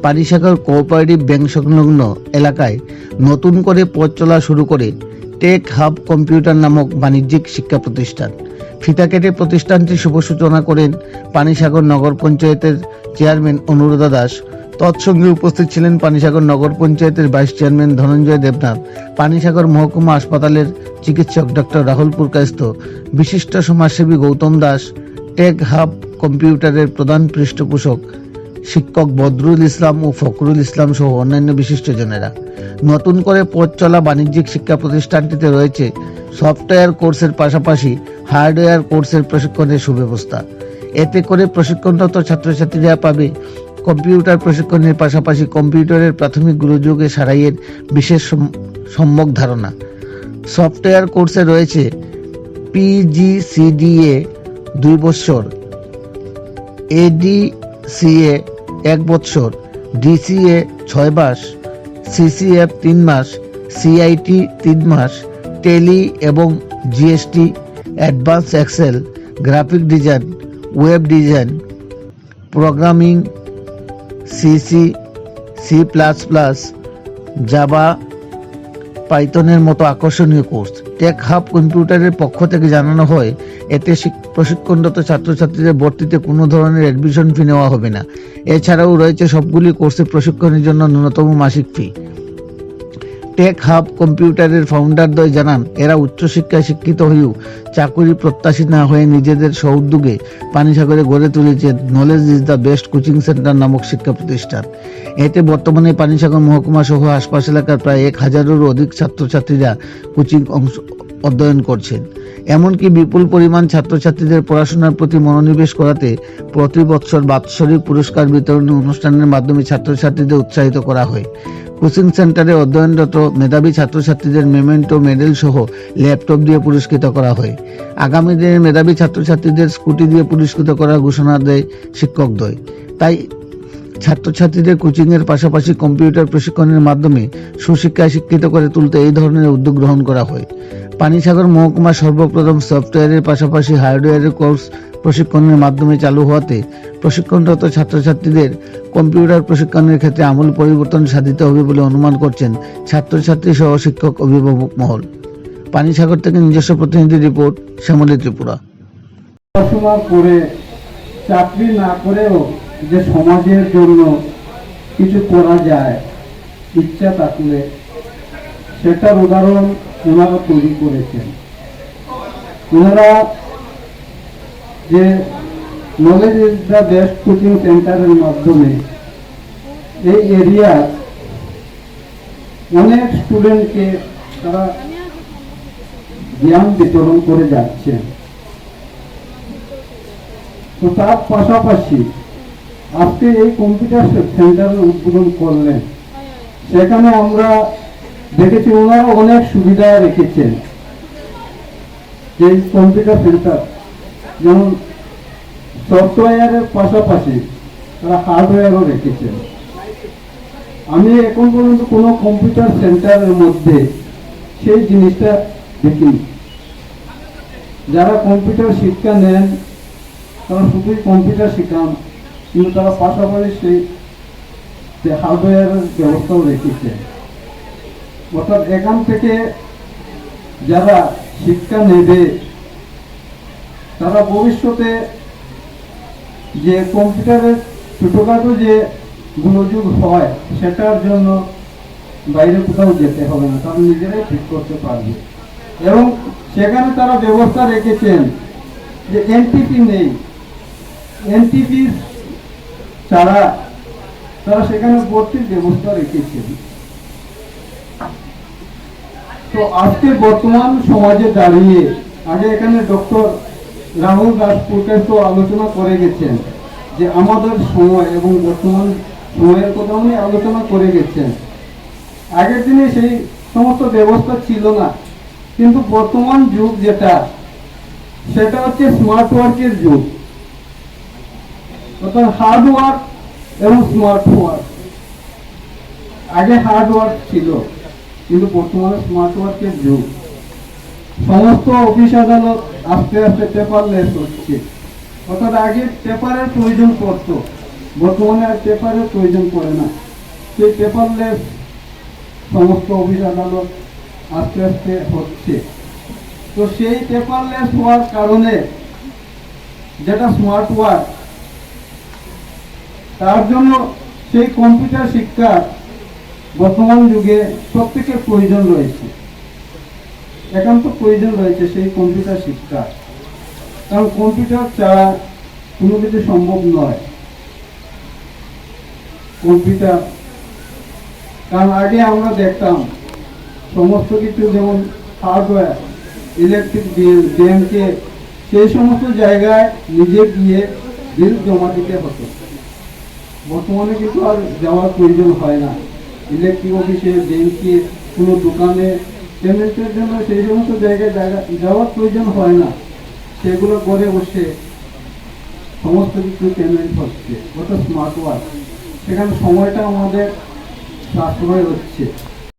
Panisagar cooperative bank সংলগ্ন এলাকায় নতুন করে পথ চলা শুরু করে টেক হাব কম্পিউটার নামক বাণিজ্যিক শিক্ষা প্রতিষ্ঠান। ফিতা কেটে প্রতিষ্ঠানটির শুভ সূচনা করেন পানিসাগর নগর পঞ্চায়েতের চেয়ারম্যান অনুরাধা দাস। তৎসঙ্গে উপস্থিত ছিলেন পানিসাগর নগর পঞ্চায়েতের ভাইস চেয়ারম্যান ধনঞ্জয় দেবনাথ, পানিসাগর মহকুমা হাসপাতালের চিকিৎসক ডক্টর রাহুল পুরকায়স্থ, বিশিষ্ট সমাজসেবী গৌতম দাস, টেক হাব কম্পিউটারের প্রধান পৃষ্ঠপোষক শিক্ষক বদরুল ইসলাম ও ফখরুল ইসলাম সহ অন্যান্য বিশিষ্টজনেরা। নতুন করে পথ চলা বাণিজ্যিক শিক্ষা প্রতিষ্ঠানটিতে রয়েছে সফটওয়্যার কোর্সের পাশাপাশি হার্ডওয়্যার কোর্সের প্রশিক্ষণের সুব্যবস্থা। এতে করে প্রশিক্ষণরত ছাত্রছাত্রীরা পাবে কম্পিউটার প্রশিক্ষণের পাশাপাশি কম্পিউটারের প্রাথমিক গুরুযোগে সারাইয়ের বিশেষ সম্যক ধারণা। সফটওয়্যার কোর্সে রয়েছে পিজিসিডিএ 2 বছর, এডিসিএ 1 বছর, ডিসিএ 6 মাস, সিসিএফ 3 মাস, সিআইটি 3 মাস, টেলি এবং GST, advance Excel, graphic design, web design, programming, CC, সি++, জাভা, পাইথনের মতো আকর্ষণীয় কোর্স। টেক হাব কম্পিউটারের পক্ষ থেকে জানানো হয়, এতে প্রশিক্ষণরত ছাত্রছাত্রীদের ভর্তিতে কোনো ধরনের অ্যাডমিশন ফি নেওয়া হবে না। এছাড়াও রয়েছে সবগুলি কোর্সে প্রশিক্ষণের জন্য ন্যূনতম মাসিক ফি। টেক হাব কম্পিউটারের ফাউন্ডারদ্বয় জানান, এরা উচ্চশিক্ষায় শিক্ষিত হয়েও চাকুরি প্রত্যাশী না হয়ে নিজেদের স্বউদ্যোগে পানিসাগরে গড়ে তুলেছে knowledge is the best coaching centre নামক শিক্ষা প্রতিষ্ঠান। এতে বর্তমানে পানিসাগর মহকুমা সহ আশপাশ এলাকার প্রায় 1000-এরও অধিক ছাত্রছাত্রীরা কোচিং অধ্যয়ন করছেন। এমনকি বিপুল পরিমাণ ছাত্রছাত্রীদের পড়াশোনার প্রতি মনোনিবেশ করাতে প্রতি বছর বাৎসরিক পুরস্কার বিতরণী অনুষ্ঠানের মাধ্যমে ছাত্রছাত্রীদের উৎসাহিত করা হয়। কোচিং সেন্টারে অধ্যয়নরত মেধাবী ছাত্রছাত্রীদের মেমেন্টো, মেডেল সহ ল্যাপটপ দিয়ে পুরস্কৃত করা হয়। আগামী দিনে মেধাবী ছাত্রছাত্রীদের স্কুটি দিয়ে পুরস্কৃত করার ঘোষণা দেয় শিক্ষকদ্বয়। তাই ছাত্রছাত্রীদের কোচিংয়ের পাশাপাশি কম্পিউটার প্রশিক্ষণের মাধ্যমে সুশিক্ষায় শিক্ষিত করে তুলতে এই ধরনের উদ্যোগ গ্রহণ করা হয়। পানিসাগর মহকুমা সর্বপ্রথম সফটওয়্যারের পাশাপাশি হার্ডওয়্যারের কোর্স প্রশিক্ষণের মাধ্যমে চালু হওয়াতে প্রশিক্ষণরত ছাত্রছাত্রীদের কম্পিউটার প্রশিক্ষণের ক্ষেত্রে আমূল পরিবর্তন সাধিত হবে বলে অনুমান করছেন ছাত্রছাত্রী সহ শিক্ষক অভিভাবক মহল। পানিসাগর থেকে নিজস্ব প্রতিনিধি রিপোর্ট, শ্যামলী ত্রিপুরা। পড়াশোনা করে চাকরি না করেও যে সমাজের জন্য কিছু করা যায় ইচ্ছা থাকলে, সেটার উদাহরণ ওনারা তৈরি করেছেন। ওনারা যে knowledge is the best coaching সেন্টারের মাধ্যমে এই এরিয়ার অনেক স্টুডেন্টকে তারা জ্ঞান বিতরণ করে যাচ্ছেন। তো তার পাশাপাশি আজকে এই কম্পিউটার সেন্টারের উদ্বোধন করলেন, সেখানে আমরা দেখেছি ওনারা অনেক সুবিধা রেখেছেন। যে কম্পিউটার সেন্টার যেমন সফটওয়্যারের পাশাপাশি তারা হার্ডওয়্যারও রেখেছেন। আমি এখন পর্যন্ত কোনো কম্পিউটার সেন্টারের মধ্যে সেই জিনিসটা দেখিনি। যারা কম্পিউটার শিক্ষা নেন তারা শুধুই কম্পিউটার শিখান, কিন্তু তারা পাশাপাশি সেই যে হার্ডওয়্যারের ব্যবস্থাও রেখেছে। অর্থাৎ এখান থেকে যারা শিক্ষা নেবে তারা ভবিষ্যতে যে কম্পিউটারের ছোটখাটো যে গোলযোগ হয় সেটার জন্য বাইরে কোথাও যেতে হবে না, তারা নিজেরাই ঠিক করতে পারবে। এবং সেখানে তারা ব্যবস্থা রেখেছেন যে এনটিপি নেই, এনটিপি ছাড়া তারা সেখানে ভর্তির ব্যবস্থা রেখেছেন। তো আজকে বর্তমান সমাজে দাঁড়িয়ে, আগে এখানে ডক্টর রাহুল দাস পুরকায়স্থ আলোচনা করে গেছেন যে আমাদের সময় এবং বর্তমান সময়ের কথা উনি আলোচনা করে গেছেন। আগের দিনে সেই সমস্ত ব্যবস্থা ছিল না, কিন্তু বর্তমান যুগ যেটা, সেটা হচ্ছে স্মার্ট ওয়ার্কের যুগ। অর্থাৎ হার্ড ওয়ার্ক এবং স্মার্ট ওয়ার্ক। আগে হার্ড ওয়ার্ক ছিল, কিন্তু বর্তমানে স্মার্ট ওয়ার্কের যুগ। সমস্ত অফিস আদালত আস্তে আস্তে পেপারলেস হচ্ছে। অর্থাৎ আগে পেপারের প্রয়োজন পড়তো, বর্তমানে আর পেপারের প্রয়োজন পড়ে না। সেই পেপারলেস সমস্ত অফিস আদালত আস্তে আস্তে হচ্ছে। তো সেই পেপারলেস হওয়ার কারণে যেটা স্মার্ট ওয়ার্ক, তার জন্য সেই কম্পিউটার শিক্ষা বর্তমান যুগে প্রত্যেকের প্রয়োজন রয়েছে, একান্ত প্রয়োজন রয়েছে সেই কম্পিউটার শিক্ষা। কারণ কম্পিউটার ছাড়া কোনো কিছু সম্ভব নয়। কম্পিউটার, কারণ আগে আমরা দেখতাম সমস্ত কিছু যেমন হার্ডওয়্যার, ইলেকট্রিক বিল, ব্যাংকে, সেই সমস্ত জায়গায় নিজে গিয়ে বিল জমা দিতে হতো। বর্তমানে কিন্তু আর যাওয়ার প্রয়োজন হয় না। ইলেকট্রিক অফিসে, ব্যাংকে, কোনো দোকানে পেমেন্টের জন্য সেই সমস্ত জায়গায় যাওয়ার প্রয়োজন হয় না। সেগুলো করে বসে সমস্ত কিছু পেমেন্ট হচ্ছে, ওটা স্মার্ট ওয়ার্ক। সেখানে সময়টা আমাদের সাশ্রয় হচ্ছে।